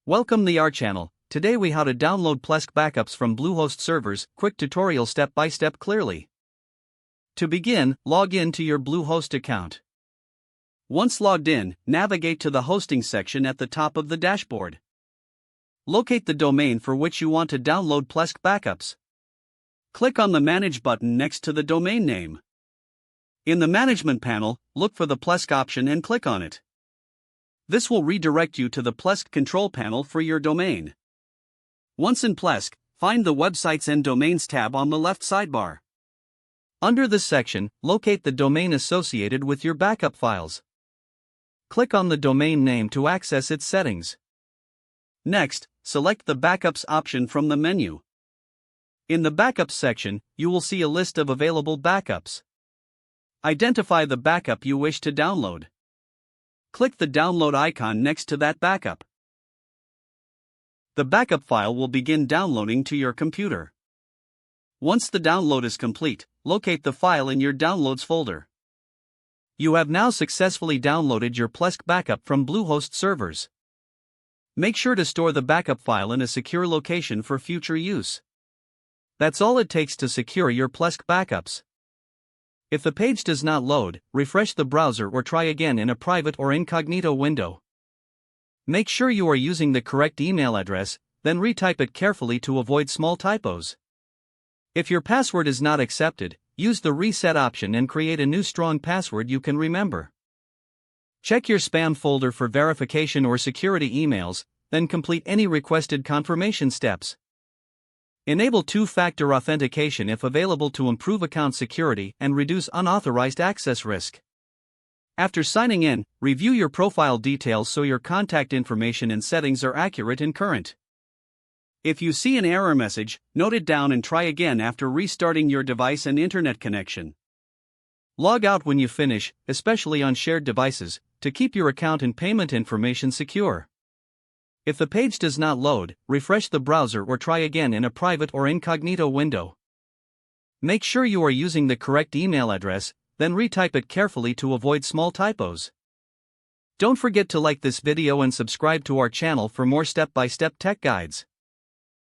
Welcome to our channel. Today we how to download Plesk backups from Bluehost servers. Quick tutorial step by step clearly. To begin, log in to your Bluehost account. Once logged in, navigate to the hosting section at the top of the dashboard. Locate the domain for which you want to download Plesk backups. Click on the Manage button next to the domain name. In the Management panel, look for the Plesk option and click on it. This will redirect you to the Plesk control panel for your domain. Once in Plesk, find the Websites and Domains tab on the left sidebar. Under this section, locate the domain associated with your backup files. Click on the domain name to access its settings. Next, select the Backups option from the menu. In the Backups section, you will see a list of available backups. Identify the backup you wish to download. Click the download icon next to that backup. The backup file will begin downloading to your computer. Once the download is complete, locate the file in your Downloads folder. You have now successfully downloaded your Plesk backup from Bluehost servers. Make sure to store the backup file in a secure location for future use. That's all it takes to secure your Plesk backups. If the page does not load, refresh the browser or try again in a private or incognito window. Make sure you are using the correct email address, then retype it carefully to avoid small typos. If your password is not accepted, use the reset option and create a new strong password you can remember. Check your spam folder for verification or security emails, then complete any requested confirmation steps. Enable two-factor authentication if available to improve account security and reduce unauthorized access risk. After signing in, review your profile details so your contact information and settings are accurate and current. If you see an error message, note it down and try again after restarting your device and internet connection. Log out when you finish, especially on shared devices, to keep your account and payment information secure. If the page does not load, refresh the browser or try again in a private or incognito window. Make sure you are using the correct email address, then retype it carefully to avoid small typos. Don't forget to like this video and subscribe to our channel for more step-by-step tech guides.